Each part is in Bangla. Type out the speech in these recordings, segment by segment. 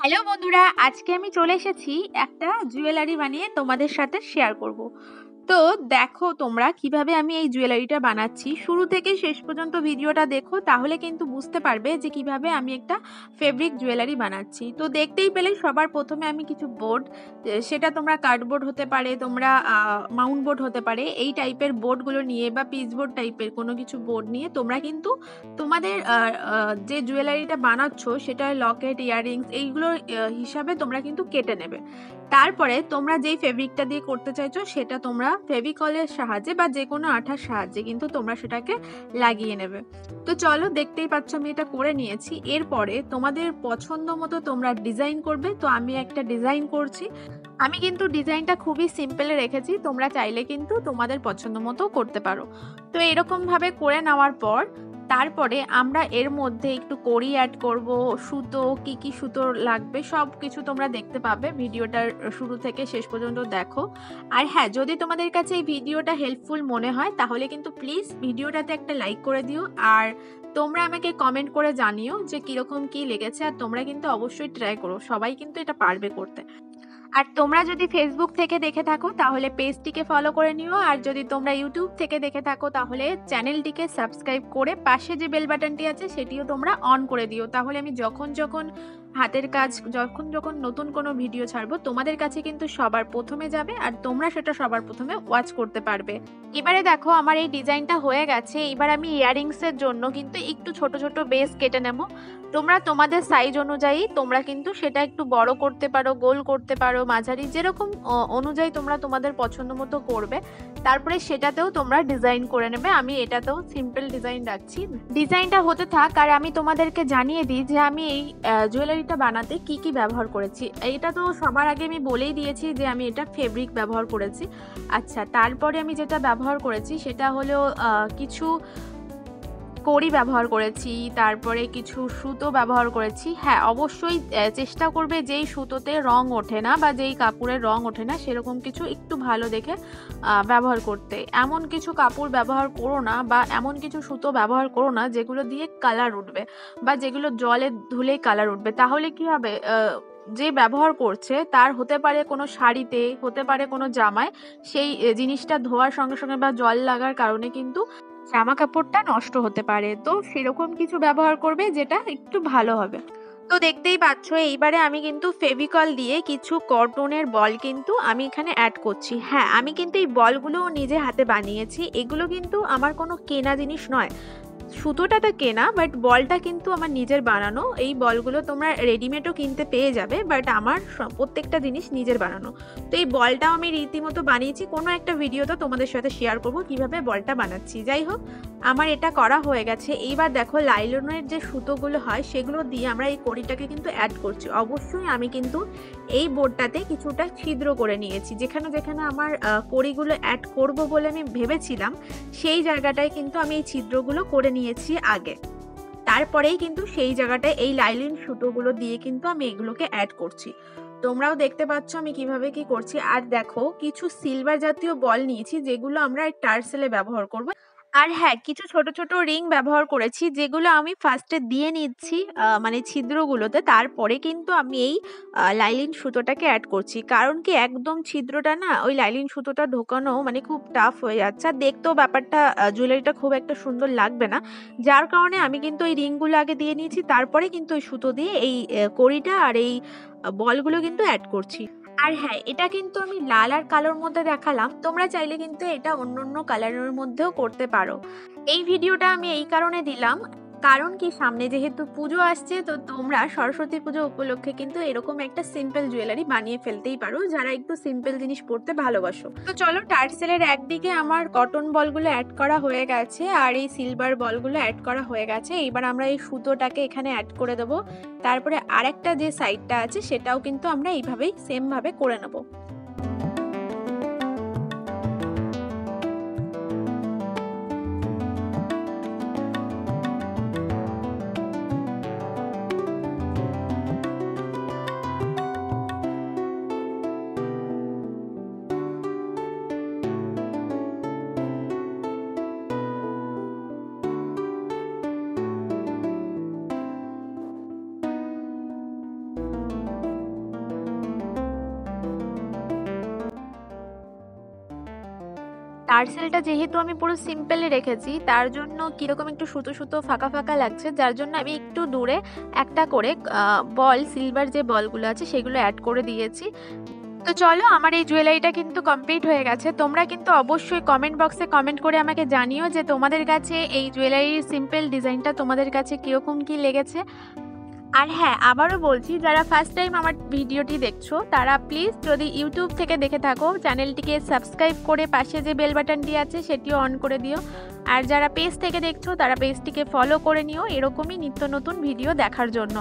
হ্যালো বন্ধুরা, আজকে আমি চলে এসেছি একটা জুয়েলারি বানিয়ে তোমাদের সাথে শেয়ার করব। তো দেখো তোমরা কিভাবে আমি এই জুয়েলারিটা বানাচ্ছি। শুরু থেকে শেষ পর্যন্ত ভিডিওটা দেখো, তাহলে কিন্তু বুঝতে পারবে যে কিভাবে আমি একটা ফেব্রিক জুয়েলারি বানাচ্ছি। তো দেখতেই পেলে সবার প্রথমে আমি কিছু বোর্ড, সেটা তোমরা কার্ডবোর্ড হতে পারে, তোমরা মাউন্ট বোর্ড হতে পারে, এই টাইপের বোর্ডগুলো নিয়ে বা পিচবোর্ড টাইপের কোনো কিছু বোর্ড নিয়ে তোমরা কিন্তু তোমাদের যে জুয়েলারিটা বানাচ্ছ সেটা লকেট, ইয়াররিংস এইগুলোর হিসাবে তোমরা কিন্তু কেটে নেবে। তারপরে তোমরা যেই ফেব্রিকটা দিয়ে করতে চাইছো সেটা তোমরা ফেভিকলের সাহায্যে বা যে কোনো আঠার সাহায্যে কিন্তু তোমরা সেটাকে লাগিয়ে নেবে। তো চলো, দেখতেই পাচ্ছ আমি এটা করে নিয়েছি। এরপরে তোমাদের পছন্দ মতো তোমরা ডিজাইন করবে। তো আমি একটা ডিজাইন করছি। আমি কিন্তু ডিজাইনটা খুবই সিম্পলে রেখেছি, তোমরা চাইলে কিন্তু তোমাদের পছন্দ মতো করতে পারো। তো এরকম ভাবে করে নেওয়ার পর তারপরে আমরা এর মধ্যে একটু কড়ি অ্যাড করব। সুতো, কি কি সুতো লাগবে সব কিছু তোমরা দেখতে পাবে ভিডিওটার শুরু থেকে শেষ পর্যন্ত দেখো। আর হ্যাঁ, যদি তোমাদের কাছে এই ভিডিওটা হেল্পফুল মনে হয় তাহলে কিন্তু প্লিজ ভিডিওটাতে একটা লাইক করে দিও। আর তোমরা আমাকে কমেন্ট করে জানিও যে কিরকম কি লেগেছে। আর তোমরা কিন্তু অবশ্যই ট্রাই করো, সবাই কিন্তু এটা পারবে করতে। আর তোমরা যদি ফেসবুক থেকে দেখে থাকো তাহলে পেজটিকে ফলো করে নিও। আর যদি তোমরা ইউটিউব থেকে দেখে থাকো তাহলে চ্যানেলটিকে সাবস্ক্রাইব করে পাশে যে বেল বাটনটি আছে সেটিও তোমরা অন করে দিও। তাহলে আমি যখন যখন হাতের কাজ, যখন নতুন কোনো ভিডিও ছাড়বো তোমাদের কাছে কিন্তু সবার প্রথমে যাবে আর তোমরা সেটা সবার প্রথমে ওয়াচ করতে পারবে। এবারে দেখো আমার এই ডিজাইনটা হয়ে গেছে। এবার আমি ইয়াররিংসের জন্য কিন্তু একটু ছোট ছোট বেস কেটে নেব। তোমরা তোমাদের সাইজ অনুযায়ী তোমরা কিন্তু সেটা একটু বড় করতে পারো, গোল করতে পারো, মাঝারি, যেরকম অনুযায়ী তোমরা তোমাদের পছন্দ মতো করবে। তারপরে সেটাতেও তোমরা ডিজাইন করে নেবে। আমি এটাতেও সিম্পল ডিজাইন রাখছি। ডিজাইনটা হতে থাক আর আমি তোমাদেরকে জানিয়ে দিই যে আমি এই জুয়েলারিটা বানাতে কি কি ব্যবহার করেছি। এটা তো সবার আগে আমি বলেই দিয়েছি যে আমি এটা ফেব্রিক ব্যবহার করেছি। আচ্ছা, তারপরে আমি যেটা ব্যবহার করেছি সেটা হলো কিছু কড়ি ব্যবহার করেছি, তারপরে কিছু সুতো ব্যবহার করেছি। হ্যাঁ, অবশ্যই চেষ্টা করবে যেই সুতোতে রং ওঠে না বা যেই কাপড়ের রং ওঠে না সেরকম কিছু একটু ভালো দেখে ব্যবহার করতে। এমন কিছু কাপড় ব্যবহার করো না বা এমন কিছু সুতো ব্যবহার করো না যেগুলো দিয়ে কালার উঠবে বা যেগুলো জলে ধুলেই কালার উঠবে। তাহলে কি হবে, যে ব্যবহার করছে তার হতে পারে কোনো শাড়িতে, হতে পারে কোনো জামায়, সেই জিনিসটা ধোয়ার সঙ্গে সঙ্গে বা জল লাগার কারণে কিন্তু জামা কাপড়টা নষ্ট হতে পারে। তো সেরকম কিছু ব্যবহার করবে যেটা একটু ভালো হবে। তো দেখতেই পাচ্ছ এইবারে আমি কিন্তু ফেভিকল দিয়ে কিছু কটনের বল কিন্তু আমি এখানে অ্যাড করছি। হ্যাঁ, আমি কিন্তু এই বলগুলো নিজে হাতে বানিয়েছি। এগুলো কিন্তু আমার কোনো কেনা জিনিস নয়। সুতোটা তো কেনা, বাট বলটা কিন্তু আমার নিজের বানানো। এই বলগুলো তোমরা রেডিমেডও কিনতে পেয়ে যাবে, বাট আমার প্রত্যেকটা জিনিস নিজের বানানো। তো এই বলটাও আমি রীতিমতো বানিয়েছি। কোনো একটা ভিডিও তো তোমাদের সাথে শেয়ার করব কিভাবে বলটা বানাচ্ছি। যাই হোক, আমার এটা করা হয়ে গেছে। এইবার দেখো লাইলনের যে সুতোগুলো হয় সেগুলো দিয়ে আমরা এই কড়িটাকে কিন্তু অ্যাড করছি। অবশ্যই আমি কিন্তু এই বোর্ডটাতে কিছুটা ছিদ্র করে নিয়েছি। যেখানে যেখানে আমার কড়িগুলো অ্যাড করব বলে আমি ভেবেছিলাম সেই জায়গাটায় কিন্তু আমি এই ছিদ্রগুলো করে নিয়েছি আগে। তারপরেই কিন্তু সেই জায়গাটায় এই লাইলিন সুতোগুলো দিয়ে কিন্তু আমি এগুলোকে অ্যাড করছি। তোমরাও দেখতে পাচ্ছ আমি কিভাবে কি করছি। আর দেখো কিছু সিলভার জাতীয় বল নিয়েছি যেগুলো আমরা টার্সেলে ব্যবহার করব। আর হ্যাঁ, কিছু ছোট ছোট রিং ব্যবহার করেছি যেগুলো আমি ফার্স্টে দিয়ে নিচ্ছি মানে ছিদ্রগুলোতে। তারপরে কিন্তু আমি এই লাইলিন সুতোটাকে অ্যাড করছি। কারণ কি, একদম ছিদ্রটা না ওই লাইলিন সুতোটা ঢোকানো মানে খুব টাফ হয়ে যাচ্ছে আর দেখতেও ব্যাপারটা জুয়েলারিটা খুব একটা সুন্দর লাগবে না। যার কারণে আমি কিন্তু এই রিংগুলো আগে দিয়ে নিয়েছি, তারপরে কিন্তু ওই সুতো দিয়ে এই কড়িটা আর এই বলগুলো কিন্তু অ্যাড করছি। আর হ্যাঁ, এটা কিন্তু আমি লাল আর কালোর মধ্যে দেখালাম। তোমরা চাইলে কিন্তু এটা অন্য অন্য কালারের মধ্যেও করতে পারো। এই ভিডিওটা আমি এই কারণে দিলাম, কারণ কি সামনে যেহেতু পুজো আসছে, তো তোমরা সরস্বতী পুজো উপলক্ষে কিন্তু এরকম একটা সিম্পল জুয়েলারি বানিয়ে ফেলতেই পারো যারা একটু সিম্পল জিনিস পরতে ভালোবাসো। তো চলো, টার্সেলের একদিকে আমার কটন বলগুলো অ্যাড করা হয়ে গেছে আর এই সিলভার বলগুলো অ্যাড করা হয়ে গেছে। এবার আমরা এই সুতোটাকে এখানে অ্যাড করে দেবো। তারপরে আরেকটা যে সাইডটা আছে সেটাও কিন্তু আমরা এইভাবেই সেম ভাবে করে নেবো। টার্সেলটা যেহেতু আমি পুরো সিম্পলে রেখেছি, তার জন্য কীরকম একটু সুতো সুতো ফাঁকা ফাঁকা লাগছে, যার জন্য আমি একটু দূরে একটা করে বল, সিলভার যে বলগুলো আছে সেগুলো অ্যাড করে দিয়েছি। তো চলো, আমার এই জুয়েলারিটা কিন্তু কমপ্লিট হয়ে গেছে। তোমরা কিন্তু অবশ্যই কমেন্ট বক্সে কমেন্ট করে আমাকে জানিও যে তোমাদের কাছে এই জুয়েলারির সিম্পল ডিজাইনটা তোমাদের কাছে কীরকম কী লেগেছে। আর হ্যাঁ, আবারও বলছি, যারা ফার্স্ট টাইম আমার ভিডিওটি দেখছো তারা প্লিজ, যদি ইউটিউব থেকে দেখে থাকো, চ্যানেলটিকে সাবস্ক্রাইব করে পাশে যে বেল বাটনটি আছে সেটিও অন করে দিও। আর যারা পেজ থেকে দেখছো তারা পেজটিকে ফলো করে নিও এরকমই নিত্য নতুন ভিডিও দেখার জন্য।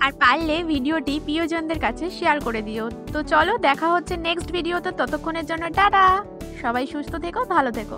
আর পারলে ভিডিওটি প্রিয়জনদের কাছে শেয়ার করে দিও। তো চলো, দেখা হচ্ছে নেক্সট ভিডিওতে। ততক্ষণের জন্য টাটা। সবাই সুস্থ থেকো, ভালো থেকো।